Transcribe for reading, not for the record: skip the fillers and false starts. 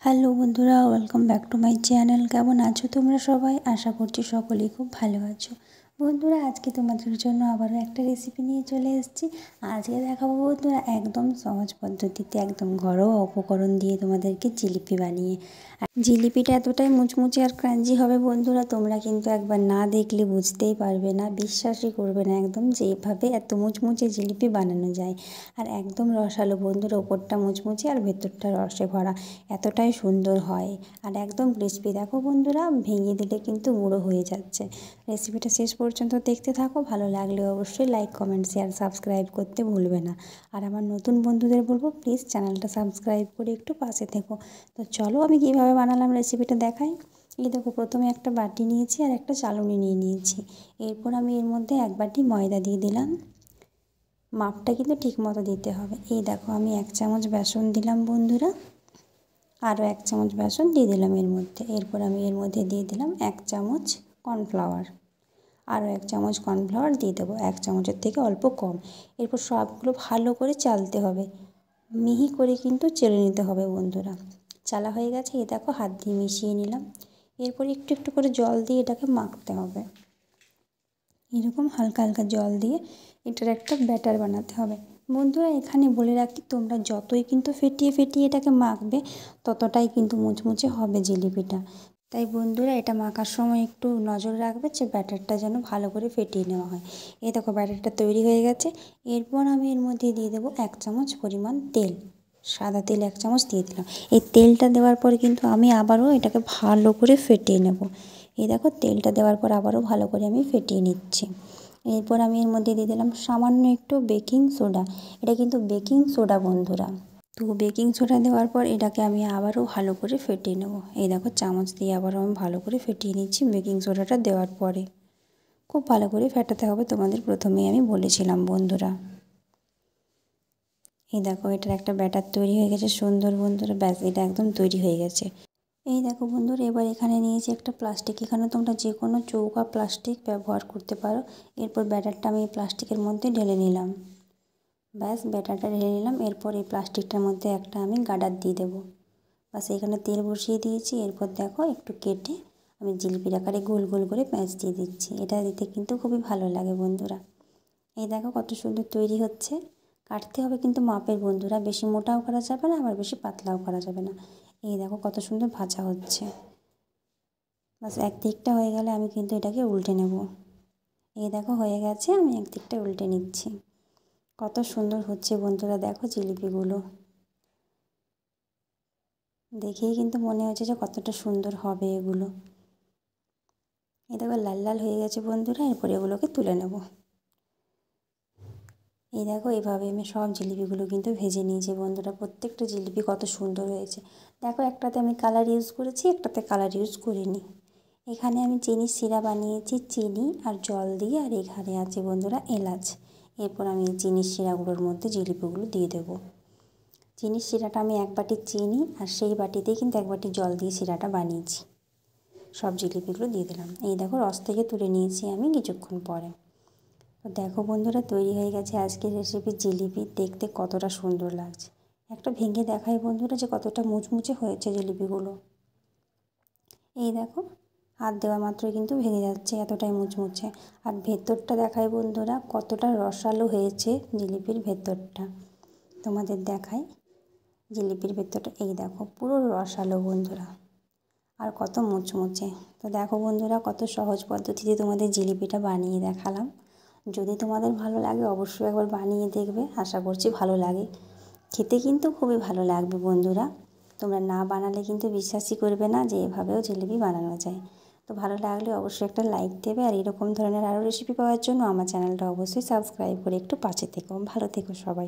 Hello বন্ধুরা, welcome back to my channel. কেমন আছো তোমরা সবাই? আশা করছি সকলেই খুব ভালো আছো। বন্ধুরা, আজকে তোমাদের জন্য আবারও একটা রেসিপি নিয়ে চলে এসেছি। আজকে দেখাবো বন্ধুরা একদম সহজ পদ্ধতিতে, একদম ঘরোয়া উপকরণ দিয়ে তোমাদেরকে জিলিপি বানিয়ে। আর জিলিপিটা এতটাই মুচমুচে আর ক্রাঞ্চি হবে বন্ধুরা, তোমরা কিন্তু একবার না দেখলে বুঝতেই পারবে না, বিশ্বাসই করবে না একদম যে এভাবে এত মুচমুচে জিলিপি বানানো যায়। আর একদম রসালো বন্ধুরা, ওপরটা মুচমুচে আর ভেতরটা রসে ভরা, এতটাই সুন্দর হয়। আর একদম ক্রিস্পি, দেখো বন্ধুরা ভেঙে দিলে কিন্তু গুঁড়ো হয়ে যাচ্ছে। রেসিপিটা শেষ পর্যন্ত দেখতে থাকো, ভালো লাগলে অবশ্যই লাইক, কমেন্ট, শেয়ার, সাবস্ক্রাইব করতে ভুলবে না। আর আমার নতুন বন্ধুদের বলবো প্লিজ চ্যানেলটা সাবস্ক্রাইব করে একটু পাশে থেকো। তো চলো আমি কীভাবে বানালাম রেসিপিটা দেখাই। এই দেখো, প্রথমে একটা বাটি নিয়েছি আর একটা চালনি নিয়ে নিয়েছি। এরপর আমি এর মধ্যে এক বাটি ময়দা দিয়ে দিলাম। মাপটা কিন্তু ঠিক মতো দিতে হবে। এই দেখো, আমি 1 চামচ বেসন দিলাম বন্ধুরা, আরও 1 চামচ বেসন দিয়ে দিলাম এর মধ্যে। এরপর আমি এর মধ্যে দিয়ে দিলাম 1 চামচ কর্নফ্লাওয়ার, আরও 1 চামচ কর্নফ্লাওয়ার দিয়ে দেবো, 1 চামচের থেকে অল্প কম। এরপর সবগুলো ভালো করে চালতে হবে, মিহি করে কিন্তু চেলে নিতে হবে বন্ধুরা। চালা হয়ে গেছে, এই দেখো হাত দিয়ে মিশিয়ে নিলাম। এরপর একটু একটু করে জল দিয়ে এটাকে মাখতে হবে। এরকম হালকা হালকা জল দিয়ে এটার একটা ব্যাটার বানাতে হবে বন্ধুরা। এখানে বলে রাখি, তোমরা যতই কিন্তু ফেটিয়ে ফেটিয়ে এটাকে মাখবে ততটাই কিন্তু মুচমুচে হবে জিলিপিটা। তাই বন্ধুরা এটা মাখার সময় একটু নজর রাখবে যে ব্যাটারটা যেন ভালো করে ফেটিয়ে নেওয়া হয়। এই দেখো ব্যাটারটা তৈরি হয়ে গেছে। এরপর আমি এর মধ্যে দিয়ে দেবো 1 চামচ পরিমাণ তেল, সাদা তেল 1 চামচ দিয়ে দিলাম। এই তেলটা দেওয়ার পরে কিন্তু আমি আবারও এটাকে ভালো করে ফেটিয়ে নেব। এই দেখো তেলটা দেওয়ার পর আবারও ভালো করে আমি ফেটিয়ে নিচ্ছি। এরপর আমি এর মধ্যে দিয়ে দিলাম সামান্য একটু বেকিং সোডা। এটা কিন্তু বেকিং সোডা বন্ধুরা। তো বেকিং সোডা দেওয়ার পর এটাকে আমি আবারও ভালো করে ফেটিয়ে নেব। এই দেখো চামচ দিয়ে আবারও আমি ভালো করে ফেটিয়ে নিচ্ছি বেকিং সোডাটা দেওয়ার পরে। খুব ভালো করে ফেটাতে হবে, তোমাদের প্রথমেই আমি বলেছিলাম বন্ধুরা। এই দেখো এটার একটা ব্যাটার তৈরি হয়ে গেছে সুন্দর বন্ধুরা। ব্যাস, এটা একদম তৈরি হয়ে গেছে। এই দেখো বন্ধুরা, এবার এখানে নিয়েছি একটা প্লাস্টিক। এখানে তোমরা যে কোনো চৌকা প্লাস্টিক ব্যবহার করতে পারো। এরপর ব্যাটারটা আমি প্লাস্টিকের মধ্যে ঢেলে নিলাম। ব্যাস, ব্যাটারটা ঢেলে নিলাম। এরপর এই প্লাস্টিকটার মধ্যে একটা আমি গার্ডার দিয়ে দেবো। বাস, এখানে তেল বসিয়ে দিয়েছি। এরপর দেখো একটু কেটে আমি জিলিপির আকারে গোল গোল করে প্যাঁচ দিয়ে দিচ্ছি। এটা দিতে কিন্তু খুবই ভালো লাগে বন্ধুরা। এই দেখো কত সুন্দর তৈরি হচ্ছে। কাটতে হবে কিন্তু মাপের বন্ধুরা, বেশি মোটাও করা যাবে না, আবার বেশি পাতলাও করা যাবে না। এই দেখো কত সুন্দর ভাজা হচ্ছে। বাস, এক দিকটা হয়ে গেলে আমি কিন্তু এটাকে উল্টে নেব। এই দেখো হয়ে গেছে, আমি এক দিকটা উল্টে নিচ্ছি। কত সুন্দর হচ্ছে বন্ধুরা, দেখো জিলিপিগুলো দেখেই কিন্তু মনে হচ্ছে যে কতটা সুন্দর হবে এগুলো। এই দেখো লাল লাল হয়ে গেছে বন্ধুরা। এরপর এগুলোকে তুলে নেব। এই দেখো এইভাবে আমি সব জিলিপিগুলো কিন্তু ভেজে নিয়েছি বন্ধুরা। প্রত্যেকটা জিলিপি কত সুন্দর হয়েছে। দেখো একটাতে আমি কালার ইউজ করেছি, একটাতে কালার ইউজ করিনি। এখানে আমি চিনির শিরা বানিয়েছি, চিনি আর জল দিয়ে। আর এখানে আছে বন্ধুরা এলাচ। এরপর আমি এই চিনির শিরাগুলোর মধ্যে জিলিপিগুলো দিয়ে দেবো। চিনির শিরাটা আমি 1 বাটি চিনি আর সেই বাটিতেই কিন্তু 1 বাটি জল দিয়ে শিরাটা বানিয়েছি। সব জিলিপিগুলো দিয়ে দিলাম। এই দেখো রস থেকে তুলে নিয়েছি আমি কিছুক্ষণ পরে। তো দেখো বন্ধুরা তৈরি হয়ে গেছে আজকের রেসিপি জিলিপি। দেখতে কতটা সুন্দর লাগছে। একটা ভেঙে দেখাই বন্ধুরা যে কতটা মুচমুচে হয়েছে জিলিপিগুলো। এই দেখো হাত দেওয়া মাত্রই কিন্তু ভেঙে যাচ্ছে, এতটাই মুচমুচে। আর ভেতরটা দেখাই বন্ধুরা কতটা রসালো হয়েছে জিলিপির ভেতরটা। তোমাদের দেখাই জিলিপির ভেতরটা। এই দেখো পুরো রসালো বন্ধুরা, আর কত মুচমুচে। তো দেখো বন্ধুরা কত সহজ পদ্ধতিতে তোমাদের জিলিপিটা বানিয়ে দেখালাম। যদি তোমাদের ভালো লাগে অবশ্যই একবার বানিয়ে দেখবে, আশা করছি ভালো লাগে। খেতে কিন্তু খুবই ভালো লাগবে বন্ধুরা। তোমরা না বানালে কিন্তু বিশ্বাসই করবে না যে এভাবেও জিলিপি বানানো যায়। তো ভালো লাগলে অবশ্যই একটা লাইক দেবে। আর এরকম ধরনের আরও রেসিপি পাওয়ার জন্য আমার চ্যানেলটা অবশ্যই সাবস্ক্রাইব করে একটু পাশে থেকো। ভালো থেকো সবাই।